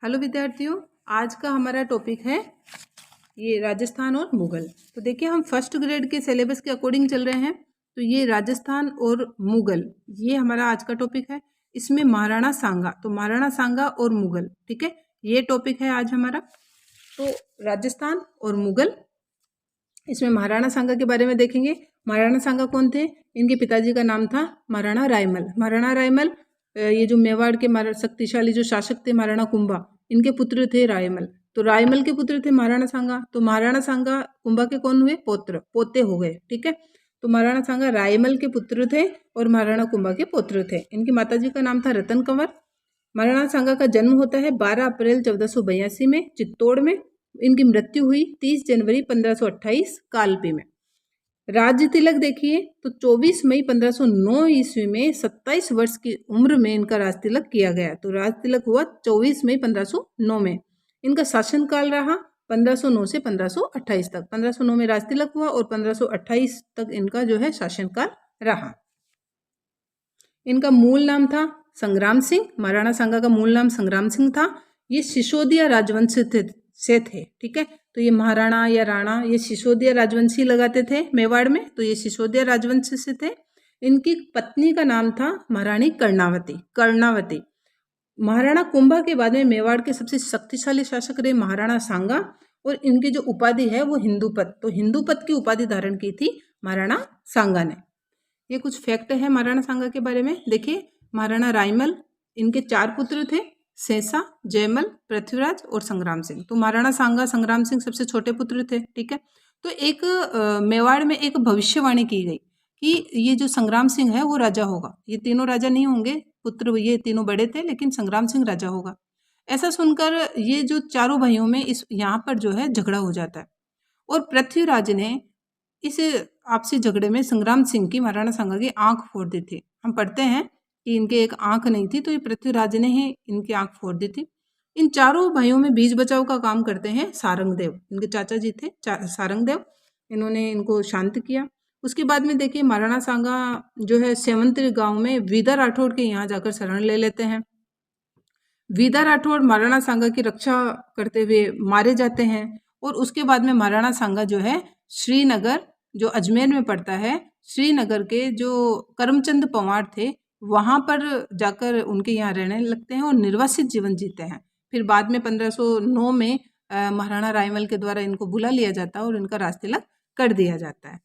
Hello विद्यार्थियों, आज का हमारा टॉपिक है ये राजस्थान और मुगल। तो देखिए, हम फर्स्ट ग्रेड के सिलेबस के अकॉर्डिंग चल रहे हैं। तो ये राजस्थान और मुगल ये हमारा आज का टॉपिक है। इसमें महाराणा सांगा, तो महाराणा सांगा और मुगल, ठीक है, ये टॉपिक है आज हमारा। तो राजस्थान और मुगल, इसमें महाराणा सांगा के बारे में देखेंगे। महाराणा सांगा कौन थे? इनके पिताजी का नाम था महाराणा रायमल। महाराणा रायमल ये जो मेवाड़ के शक्तिशाली जो शासक थे महाराणा कुंभा, इनके पुत्र थे रायमल। तो रायमल के पुत्र थे महाराणा सांगा। तो महाराणा सांगा कुंभा के कौन हुए? पोते हो गए, ठीक है। तो महाराणा सांगा रायमल के पुत्र थे और महाराणा कुंभा के पुत्र थे। इनकी माताजी का नाम था रतन कंवर। महाराणा सांगा का जन्म होता है 12 अप्रैल 1482 में चित्तौड़ में। इनकी मृत्यु हुई 30 जनवरी 1528 कालपी में। राज्य तिलक देखिए तो 24 मई 1509 ईस्वी में 27 वर्ष की उम्र में इनका राज तिलक किया गया। तो राज तिलक हुआ 24 मई 1509 में। इनका शासनकाल रहा 1509 से 1528 तक। 1509 में राज तिलक हुआ और 1528 तक इनका जो है शासनकाल रहा। इनका मूल नाम था संग्राम सिंह। महाराणा सांगा का मूल नाम संग्राम सिंह था। ये सिसोदिया राजवंश से थे, ठीक है। तो ये महाराणा या राणा ये सिसोदिया राजवंशी लगाते थे मेवाड़ में, तो ये सिसोदिया राजवंश से थे। इनकी पत्नी का नाम था महारानी कर्णावती। महाराणा कुंभा के बाद में मेवाड़ के सबसे शक्तिशाली शासक रहे महाराणा सांगा, और इनकी जो उपाधि है वो हिंदूपत। तो हिंदूपत की उपाधि धारण की थी महाराणा सांगा ने। ये कुछ फैक्ट है महाराणा सांगा के बारे में। देखिए, महाराणा रायमल, इनके 4 पुत्र थे, सेसा, जयमल, पृथ्वीराज और संग्राम सिंह। तो महाराणा सांगा संग्राम सिंह सबसे छोटे पुत्र थे, ठीक है। तो एक मेवाड़ में एक भविष्यवाणी की गई कि ये जो संग्राम सिंह है वो राजा होगा। ये तीनों राजा नहीं होंगे, पुत्र ये तीनों बड़े थे, लेकिन संग्राम सिंह राजा होगा। ऐसा सुनकर ये जो चारों भाइयों में इस यहाँ पर जो है झगड़ा हो जाता है, और पृथ्वीराज ने इस आपसी झगड़े में संग्राम सिंह की महाराणा सांगा की आंख फोड़ दी थी। हम पढ़ते हैं कि इनके एक आंख नहीं थी, तो ये पृथ्वीराज ने ही इनकी आंख फोड़ दी थी। इन चारों भाइयों में बीच बचाव का काम करते हैं सारंगदेव। इनके चाचा जी थे सारंगदेव, इन्होंने इनको शांत किया। उसके बाद में देखिए, महाराणा सांगा जो है सेवंतरी गांव में वीदा राठौड़ के यहाँ जाकर शरण ले लेते हैं। वीदा राठौड़ महाराणा सांगा की रक्षा करते हुए मारे जाते हैं, और उसके बाद में महाराणा सांगा जो है श्रीनगर, जो अजमेर में पड़ता है, श्रीनगर के जो करमचंद पंवार थे वहाँ पर जाकर उनके यहाँ रहने लगते हैं और निर्वासित जीवन जीते हैं। फिर बाद में 1509 में महाराणा रायमल के द्वारा इनको बुला लिया जाता है और इनका राज तिलक कर दिया जाता है।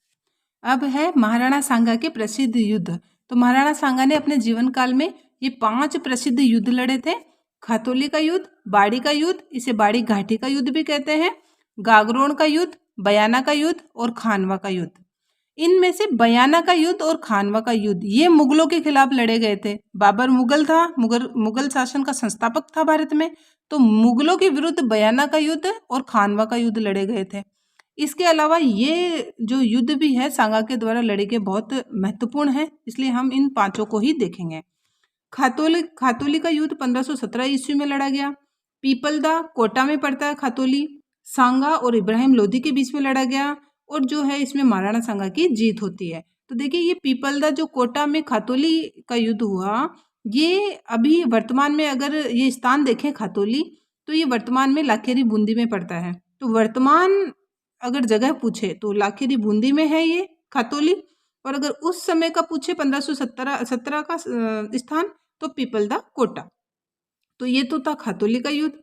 अब है महाराणा सांगा के प्रसिद्ध युद्ध। तो महाराणा सांगा ने अपने जीवन काल में ये 5 प्रसिद्ध युद्ध लड़े थे। खातोली का युद्ध, बाड़ी का युद्ध, इसे बाड़ी घाटी का युद्ध भी कहते हैं, गागरोन का युद्ध, बयाना का युद्ध और खानवा का युद्ध। इनमें से बयाना का युद्ध और खानवा का युद्ध ये मुगलों के खिलाफ लड़े गए थे। बाबर मुगल था, मुगल शासन का संस्थापक था भारत में, तो मुगलों के विरुद्ध बयाना का युद्ध और खानवा का युद्ध लड़े गए थे। इसके अलावा ये जो युद्ध भी है सांगा के द्वारा लड़े गए बहुत महत्वपूर्ण है, इसलिए हम इन 5 को ही देखेंगे। खातोली का युद्ध 1517 ईस्वी में लड़ा गया। पीपलदा कोटा में पड़ता है खातोली। सांगा और इब्राहिम लोधी के बीच में लड़ा गया, और जो है इसमें महाराणा सांगा की जीत होती है। तो देखिए, ये पीपलदा जो कोटा में खातोली का युद्ध हुआ, ये अभी वर्तमान में अगर ये स्थान देखें खातोली, तो ये वर्तमान में लाखेरी बूंदी में पड़ता है। तो वर्तमान अगर जगह पूछे तो लाखेरी बूंदी में है ये खातोली, और अगर उस समय का पूछे 1517 का स्थान, तो पीपलदा कोटा। तो ये तो था खातोली का युद्ध।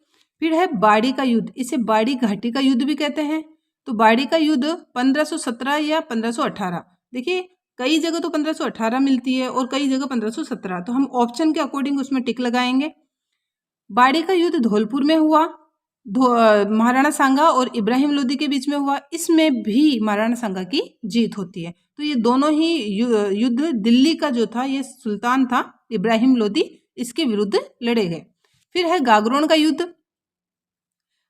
फिर है बाड़ी का युद्ध, इसे बाड़ी घाटी का युद्ध भी कहते हैं। तो बाड़ी का युद्ध 1517 या 1518, देखिए कई जगह तो 1518 मिलती है और कई जगह 1517, तो हम ऑप्शन के अकॉर्डिंग उसमें टिक लगाएंगे। बाड़ी का युद्ध धौलपुर में हुआ, महाराणा सांगा और इब्राहिम लोधी के बीच में हुआ। इसमें भी महाराणा सांगा की जीत होती है। तो ये दोनों ही युद्ध दिल्ली का जो था, ये सुल्तान था इब्राहिम लोधी, इसके विरुद्ध लड़े गए। फिर है गागरोन का युद्ध।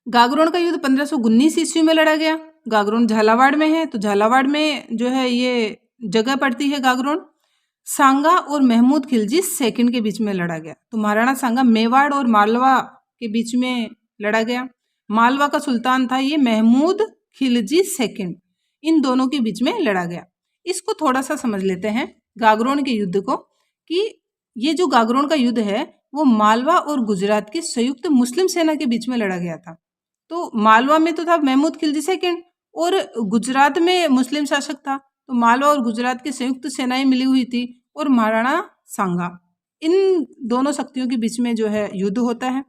गागरोन का युद्ध 1519 ईस्वी में लड़ा गया। गागरोन झालावाड़ में है, तो झालावाड़ में जो है ये जगह पड़ती है गागरोन। सांगा और महमूद खिलजी सेकंड के बीच में लड़ा गया। तो महाराणा सांगा मेवाड़ और मालवा के बीच में लड़ा गया। मालवा का सुल्तान था ये महमूद खिलजी सेकंड, इन दोनों के बीच में लड़ा गया। इसको थोड़ा सा समझ लेते हैं गागरोन के युद्ध को, कि ये जो गागरोन का युद्ध है वो मालवा और गुजरात की संयुक्त मुस्लिम सेना के बीच में लड़ा गया था। तो मालवा में तो था महमूद खिलजी सेकंड और गुजरात में मुस्लिम शासक था। तो मालवा और गुजरात की संयुक्त सेनाएं मिली हुई थी और महाराणा सांगा, इन दोनों शक्तियों के बीच में जो है युद्ध होता है।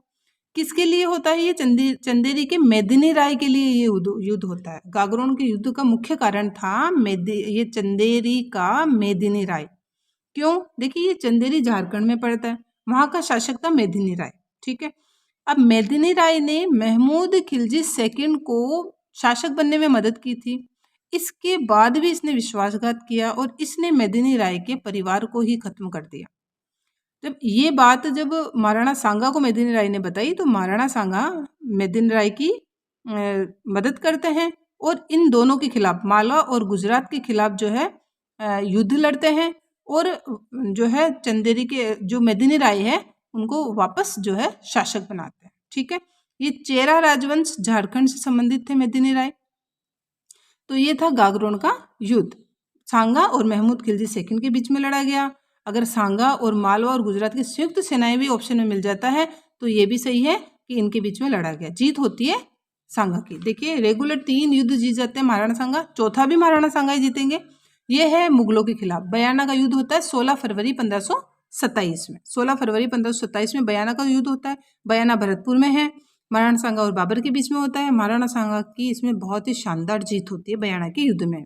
किसके लिए होता है ये? चंदेरी के मेदिनी राय के लिए ये युद्ध होता है। गागरोन के युद्ध का मुख्य कारण था ये चंदेरी का मेदिनी राय। क्यों? देखिए, ये चंदेरी झारखंड में पड़ता है, वहां का शासक था मेदिनी राय। ठीक है, अब मेदिनी राय ने महमूद खिलजी सेकंड को शासक बनने में मदद की थी। इसके बाद भी इसने विश्वासघात किया और इसने मेदिनी राय के परिवार को ही खत्म कर दिया। जब महाराणा सांगा को मेदिनी राय ने बताई तो महाराणा सांगा मेदिनी राय की मदद करते हैं और इन दोनों के खिलाफ, मालवा और गुजरात के खिलाफ जो है युद्ध लड़ते हैं और जो है चंदेरी के जो मेदिनी राय है उनको वापस जो है शासक बनाते हैं। ठीक है, ये चेरा राजवंश झारखंड से संबंधित थे मेदिनी राय। तो ये था गागरोन का युद्ध। सांगा और महमूद खिलजी सेकंड के बीच में लड़ा गया। अगर सांगा और मालवा और गुजरात की संयुक्त सेनाएं भी ऑप्शन में मिल जाता है तो ये भी सही है कि इनके बीच में लड़ा गया। जीत होती है सांगा की। देखिए, रेगुलर 3 युद्ध जीत जाते हैं महाराणा सांगा, चौथा भी महाराणा सांगा ही जीतेंगे। ये है मुगलों के खिलाफ। बयाना का युद्ध होता है 16 फरवरी 1527 में। 16 फरवरी 1527 में बयाना का युद्ध होता है। बयाना भरतपुर में है। महाराणा सांगा और बाबर के बीच में होता है। महाराणा सांगा की इसमें बहुत ही शानदार जीत होती है बयाना के युद्ध में।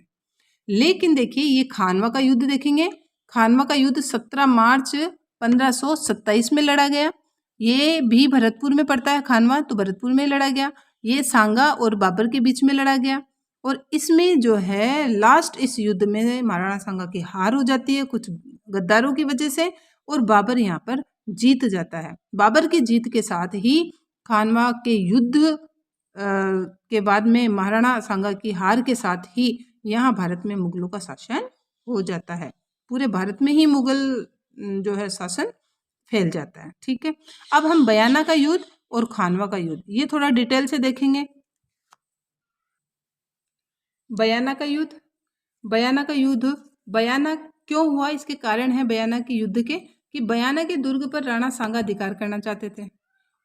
लेकिन देखिए, ये खानवा का युद्ध देखेंगे। खानवा का युद्ध 17 मार्च 1527 में लड़ा गया। ये भी भरतपुर में पड़ता है खानवा, तो भरतपुर में लड़ा गया। ये सांगा और बाबर के बीच में लड़ा गया और इसमें जो है लास्ट इस युद्ध में महाराणा सांगा की हार हो जाती है कुछ गद्दारों की वजह से और बाबर यहाँ पर जीत जाता है। बाबर की जीत के साथ ही खानवा के युद्ध के बाद में महाराणा सांगा की हार के साथ ही यहाँ भारत में मुगलों का शासन हो जाता है। पूरे भारत में ही मुगल जो है शासन फैल जाता है। ठीक है, अब हम बयाना का युद्ध और खानवा का युद्ध ये थोड़ा डिटेल से देखेंगे। बयाना का युद्ध, बयाना क्यों हुआ, इसके कारण है बयाना के युद्ध के कि बयाना के दुर्ग पर राणा सांगा अधिकार करना चाहते थे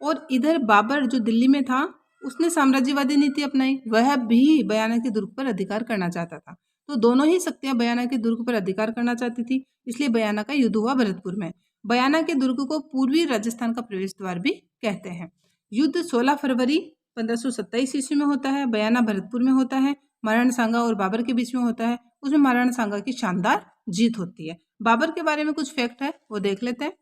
और इधर बाबर जो दिल्ली में था उसने साम्राज्यवादी नीति अपनाई, वह भी बयाना के दुर्ग पर अधिकार करना चाहता था। तो दोनों ही शक्तियां बयाना के दुर्ग पर अधिकार करना चाहती थी, इसलिए बयाना का युद्ध हुआ भरतपुर में। बयाना के दुर्ग को पूर्वी राजस्थान का प्रवेश द्वार भी कहते हैं। युद्ध 16 फरवरी 1527 ईस्वी में होता है। बयाना भरतपुर में होता है। महाराणा सांगा और बाबर के बीच में होता है। उसमें महाराणा सांगा की शानदार जीत होती है। बाबर के बारे में कुछ फैक्ट है वो देख लेते हैं।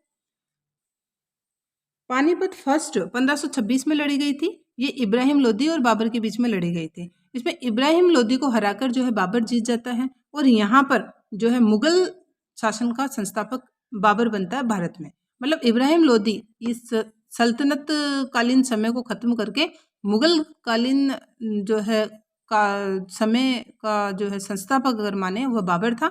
पानीपत फर्स्ट 1526 में लड़ी गई थी। ये इब्राहिम लोदी और बाबर के बीच में लड़ी गई थी। इसमें इब्राहिम लोदी को हराकर जो है बाबर जीत जाता है और यहाँ पर जो है मुगल शासन का संस्थापक बाबर बनता है भारत में। मतलब इब्राहिम लोदी इस सल्तनत कालीन समय को खत्म करके मुगल कालीन जो है का समय का जो है संस्थापक अगर माने वह बाबर था।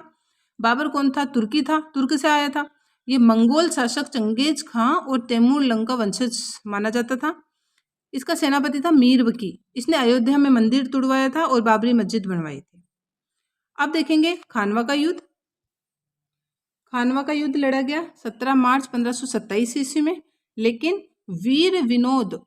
बाबर कौन था? तुर्की था, तुर्क से आया था। ये मंगोल शासक चंगेज खां और तैमूर लंग का वंशज माना जाता था। इसका सेनापति था मीर बकी। इसने अयोध्या में मंदिर तुड़वाया था और बाबरी मस्जिद बनवाई थी। अब देखेंगे खानवा का युद्ध। खानवा का युद्ध लड़ा गया 17 मार्च 1527 ईस्वी में, लेकिन वीर विनोद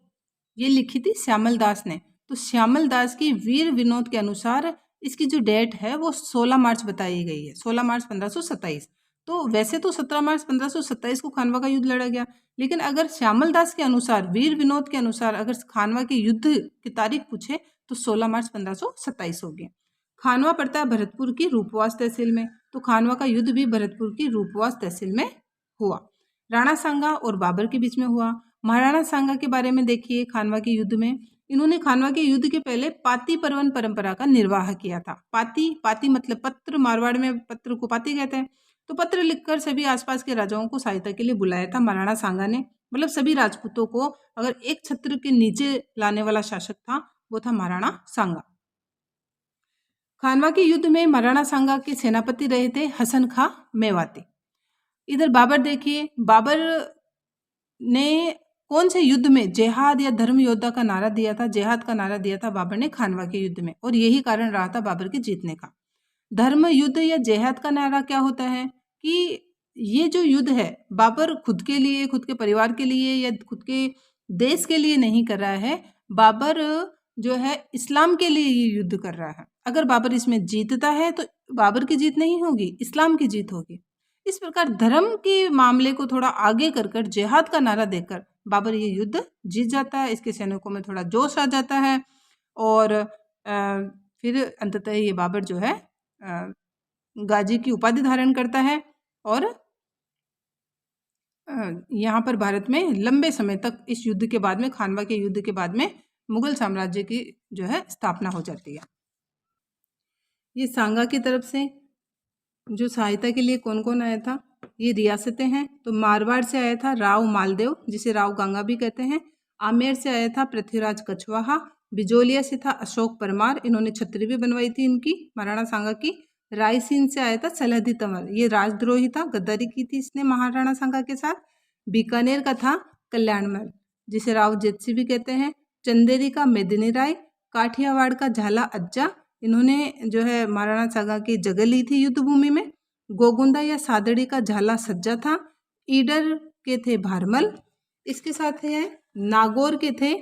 ये लिखी थी श्यामल दास ने। तो श्यामल दास की वीर विनोद के अनुसार इसकी जो डेट है वो 16 मार्च बताई गई है, 16 मार्च 1527। तो वैसे तो 17 मार्च 1527 को खानवा का युद्ध लड़ा गया, लेकिन अगर श्यामल दास के अनुसार, वीर विनोद के अनुसार अगर खानवा के युद्ध की तारीख पूछे तो 16 मार्च 1527 होगी। खानवा पड़ता है भरतपुर की रूपवास तहसील में, तो खानवा का युद्ध भी भरतपुर की रूपवास तहसील में हुआ। राणा सांगा और बाबर के बीच में हुआ। महाराणा सांगा के बारे में देखिए, खानवा के युद्ध में इन्होंने खानवा के युद्ध के पहले पाती पर्वन परंपरा का निर्वाह किया था। पाती मतलब पत्र, मारवाड़ में पत्र को पाती कहते हैं। तो पत्र लिखकर सभी आसपास के राजाओं को सहायता के लिए बुलाया था महाराणा सांगा ने। मतलब सभी राजपूतों को अगर एक छत्र के नीचे लाने वाला शासक था वो था महाराणा सांगा। खानवा के युद्ध में महाराणा सांगा के सेनापति रहे थे हसन खां मेवाती। इधर बाबर देखिए, बाबर ने कौन से युद्ध में जेहाद या धर्म योद्धा का नारा दिया था? जेहाद का नारा दिया था बाबर ने खानवा के युद्ध में, और यही कारण रहा था बाबर के जीतने का। धर्म युद्ध या जेहाद का नारा क्या होता है कि ये जो युद्ध है बाबर खुद के लिए, खुद के परिवार के लिए या खुद के देश के लिए नहीं कर रहा है। बाबर जो है इस्लाम के लिए ये युद्ध कर रहा है। अगर बाबर इसमें जीतता है तो बाबर की जीत नहीं होगी, इस्लाम की जीत होगी। इस प्रकार धर्म के मामले को थोड़ा आगे कर कर जिहाद का नारा देकर बाबर ये युद्ध जीत जाता है। इसके सैनिकों में थोड़ा जोश आ जाता है और फिर अंततः ये बाबर जो है गाजी की उपाधि धारण करता है और यहाँ पर भारत में लंबे समय तक इस युद्ध के बाद में, खानवा के युद्ध के बाद में, मुगल साम्राज्य की जो है स्थापना हो जाती है। ये सांगा की तरफ से जो सहायता के लिए कौन कौन आया था, ये रियासतें हैं। तो मारवाड़ से आया था राव मालदेव, जिसे राव गंगा भी कहते हैं। आमेर से आया था पृथ्वीराज कछवाहा। बिजोलिया से था अशोक परमार, इन्होंने छतरी भी बनवाई थी इनकी, महाराणा सांगा की। रायसीन से आया था सलहदी तंवर, ये राजद्रोही था, गद्दारी की थी इसने महाराणा सांगा के साथ। बीकानेर का था कल्याणमल, जिसे राव जेतसी भी कहते हैं। चंदेरी का मेदिनी राय। काठियावाड़ का झाला अज्जा, इन्होंने जो है महाराणा सांगा की जगह ली थी युद्ध भूमि में। गोगुंदा या सादड़ी का झाला सज्जा था। ईडर के थे भारमल। इसके साथ है नागौर के थे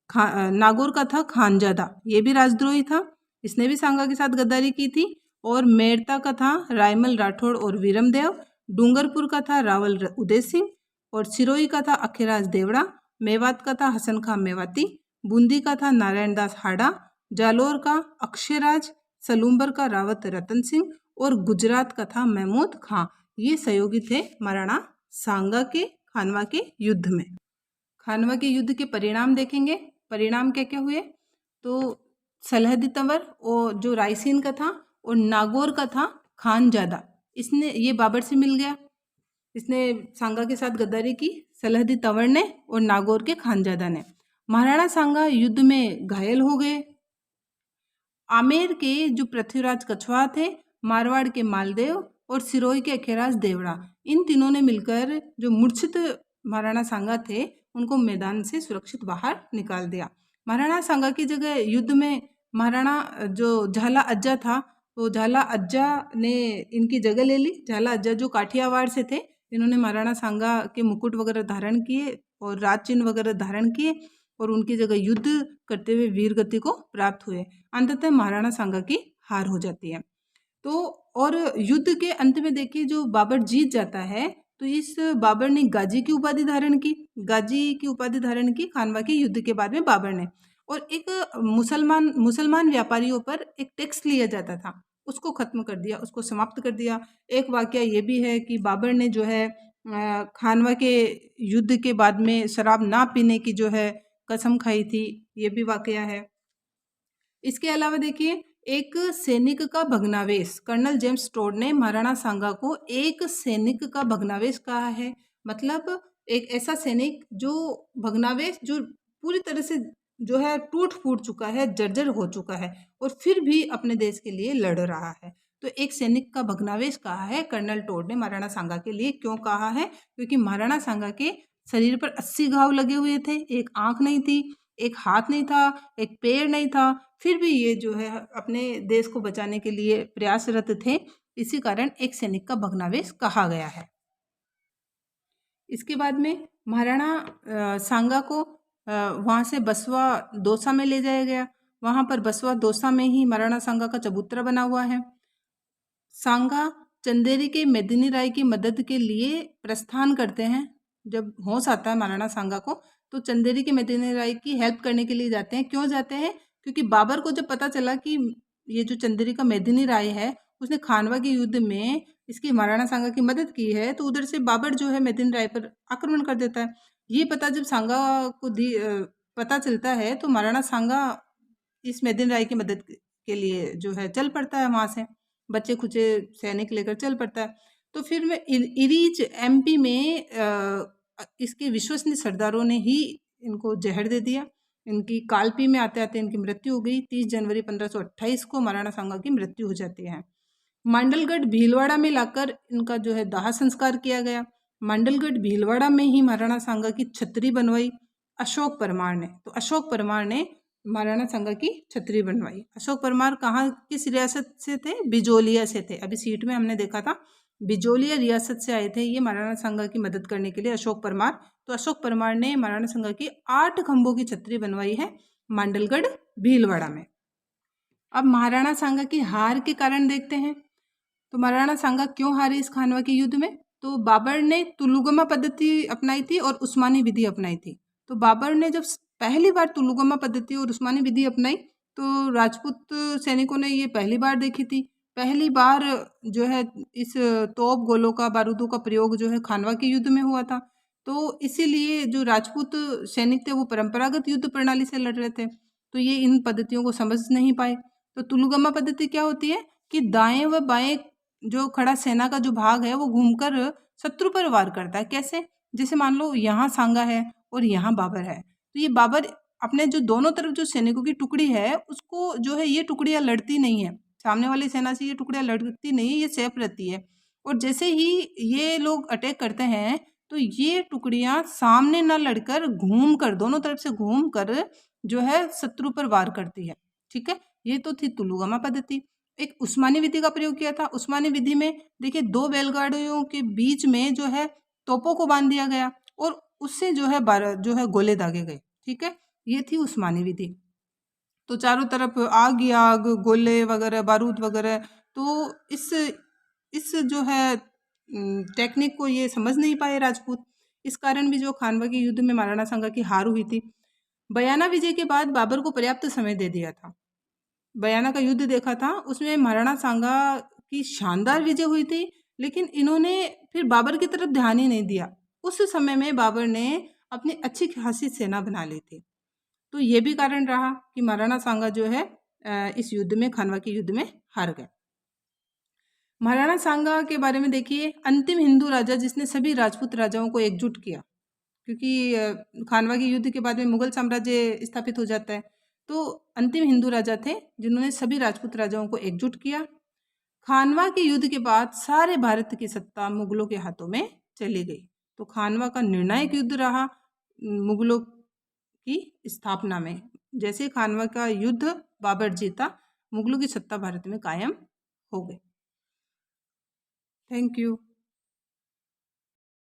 नागौर का था खानजादा, ये भी राजद्रोही था, इसने भी सांगा के साथ गद्दारी की थी। और मेड़ता का था रायमल राठौड़ और वीरमदेव। डूंगरपुर का था रावल उदय सिंह और सिरोही का था अखिराज देवड़ा। मेवात का था हसन खां मेवाती। बूंदी का था नारायण दास हाड़ा। जालोर का अक्षयराज। सलूम्बर का रावत रतन सिंह और गुजरात का था महमूद खां। ये सहयोगी थे महाराणा सांगा के खानवा के युद्ध में। खानवा के युद्ध के परिणाम देखेंगे, परिणाम क्या क्या हुए। तो सलहदी तंवर और जो रायसीन का था और नागौर का था खानजादा, इसने ये बाबर से मिल गया, इसने सांगा के साथ गद्दारी की, सलहदी तंवर ने और नागौर के खानजादा ने। महाराणा सांगा युद्ध में घायल हो गए। आमेर के जो पृथ्वीराज कछवाहा थे, मारवाड़ के मालदेव और सिरोही के अखिराज देवड़ा, इन तीनों ने मिलकर जो मूर्छित महाराणा सांगा थे उनको मैदान से सुरक्षित बाहर निकाल दिया। महाराणा सांगा की जगह युद्ध में महाराणा जो झाला अज्जा था, तो झाला अज्जा ने इनकी जगह ले ली। झाला अज्जा जो काठियावाड़ से थे, इन्होंने महाराणा सांगा के मुकुट वगैरह धारण किए और राज चिन्ह वगैरह धारण किए और उनकी जगह युद्ध करते हुए वीर गति को प्राप्त हुए। अंततः महाराणा सांगा की हार हो जाती है। तो और युद्ध के अंत में देखिए जो बाबर जीत जाता है, तो इस बाबर ने गाजी की उपाधि धारण की, गाजी की उपाधि धारण की खानवा के युद्ध के बाद में बाबर ने। और एक मुसलमान व्यापारियों पर एक टैक्स लिया जाता था, उसको खत्म कर दिया, उसको समाप्त कर दिया। एक वाकया ये भी है कि बाबर ने जो है खानवा के युद्ध के बाद में शराब ना पीने की जो है कसम खाई थी, ये भी वाकया है। इसके अलावा देखिए एक सैनिक का भग्नावेश, कर्नल जेम्स टोड ने महाराणा सांगा को एक सैनिक का भग्नावेश कहा है। मतलब एक ऐसा सैनिक जो भग्नावेश, जो पूरी तरह से जो है टूट फूट चुका है, जर्जर हो चुका है और फिर भी अपने देश के लिए लड़ रहा है। तो एक सैनिक का भग्नावेश कहा है कर्नल टोड ने महाराणा सांगा के लिए। क्यों कहा है? क्योंकि महाराणा सांगा के शरीर पर 80 घाव लगे हुए थे, एक आंख नहीं थी, एक हाथ नहीं था, एक पैर नहीं था, फिर भी ये जो है अपने देश को बचाने के लिए प्रयासरत थे। इसी कारण एक सैनिक का भग्नावेश कहा गया है। इसके बाद में महाराणा सांगा को वहाँ से बसवा दौसा में ले जाया गया। वहाँ पर बसवा दौसा में ही महाराणा सांगा का चबूतरा बना हुआ है। सांगा चंदेरी के मेदिनी राय की मदद के लिए प्रस्थान करते हैं। जब होश आता है महाराणा सांगा को, तो चंदेरी के मेदिनी राय की हेल्प करने के लिए जाते हैं। क्यों जाते हैं? क्योंकि बाबर को जब पता चला कि ये जो चंदेरी का मेदिनी राय है उसने खानवा के युद्ध में इसकी महाराणा सांगा की मदद की है, तो उधर से बाबर जो है मेदिनी राय पर आक्रमण कर देता है। ये पता जब सांगा को पता चलता है तो महाराणा सांगा इस मेदिनी राय की मदद के लिए जो है चल पड़ता है, वहाँ से बच्चे खुचे सैनिक लेकर चल पड़ता है। तो फिर में इरीच एमपी में इसके विश्वसनीय सरदारों ने ही इनको जहर दे दिया। इनकी कालपी में आते आते इनकी मृत्यु हो गई। 30 जनवरी 1528 को महाराणा सांगा की मृत्यु हो जाती है। मांडलगढ़ भीलवाड़ा में लाकर इनका जो है दाह संस्कार किया गया। मांडलगढ़ भीलवाड़ा में ही महाराणा सांगा की छतरी बनवाई अशोक परमार ने। तो अशोक परमार ने महाराणा सांगा की छतरी बनवाई। अशोक परमार कहाँ किस रियासत से थे? बिजोलिया से थे। अभी सीट में हमने देखा था बिजोलिया रियासत से आए थे ये महाराणा सांगा की मदद करने के लिए, अशोक परमार। तो अशोक परमार ने महाराणा सांगा की 8 खंभों की छतरी बनवाई है मांडलगढ़ भीलवाड़ा में। अब महाराणा सांगा की हार के कारण देखते हैं। तो महाराणा सांगा क्यों हारे इस खानवा के युद्ध में? तो बाबर ने तुलुगमा पद्धति अपनाई थी और उस्मानी विधि अपनाई थी। तो बाबर ने जब पहली बार तुलुगमा पद्धति और उस्मानी विधि अपनाई तो राजपूत सैनिकों ने ये पहली बार देखी थी। पहली बार जो है इस तोप गोलों का, बारूदों का प्रयोग जो है खानवा के युद्ध में हुआ था। तो इसीलिए जो राजपूत सैनिक थे वो परंपरागत युद्ध प्रणाली से लड़ रहे थे, तो ये इन पद्धतियों को समझ नहीं पाए। तो तुलुगमा पद्धति क्या होती है कि दाएं व बाएं जो खड़ा सेना का जो भाग है वो घूमकर शत्रु पर वार करता है। कैसे? जैसे मान लो यहाँ सांगा है और यहाँ बाबर है, तो ये बाबर अपने जो दोनों तरफ जो सैनिकों की टुकड़ी है उसको जो है ये टुकड़ियां लड़ती नहीं है, सामने वाली सेना से ये टुकड़ियां लड़ती नहीं है, ये सेफ रहती है। और जैसे ही ये लोग अटैक करते हैं तो ये टुकड़ियां सामने न लड़कर घूम कर, दोनों तरफ से घूम कर जो है शत्रु पर वार करती है। ठीक है, ये तो थी तुलुगमा पद्धति। एक उस्मानी विधि का प्रयोग किया था। उस्मानी विधि में देखिए 2 बैलगाड़ियों के बीच में जो है तोपों को बांध दिया गया और उससे जो है गोले दागे गए। ठीक है, ये थी उस्मानी विधि। तो चारों तरफ आग ही आग, गोले वगैरह, बारूद वगैरह। तो इस जो है टेक्निक को ये समझ नहीं पाए राजपूत। इस कारण भी जो खानवा के युद्ध में महाराणा सांगा की हार हुई थी। बयाना विजय के बाद बाबर को पर्याप्त समय दे दिया था। बयाना का युद्ध देखा था, उसमें महाराणा सांगा की शानदार विजय हुई थी, लेकिन इन्होंने फिर बाबर की तरफ ध्यान ही नहीं दिया। उस समय में बाबर ने अपनी अच्छी खासी सेना बना ली थी। तो ये भी कारण रहा कि महाराणा सांगा जो है इस युद्ध में, खानवा के युद्ध में हार गए। महाराणा सांगा के बारे में देखिए, अंतिम हिंदू राजा जिसने सभी राजपूत राजाओं को एकजुट किया, क्योंकि खानवा के युद्ध के बाद में मुगल साम्राज्य स्थापित हो जाता है। तो अंतिम हिंदू राजा थे जिन्होंने सभी राजपूत राजाओं को एकजुट किया। खानवा के युद्ध के बाद सारे भारत की सत्ता मुगलों के हाथों में चली गई। तो खानवा का निर्णायक युद्ध रहा मुगलों की स्थापना में। जैसे खानवा का युद्ध बाबर जीता, मुगलों की सत्ता भारत में कायम हो गई। Thank you.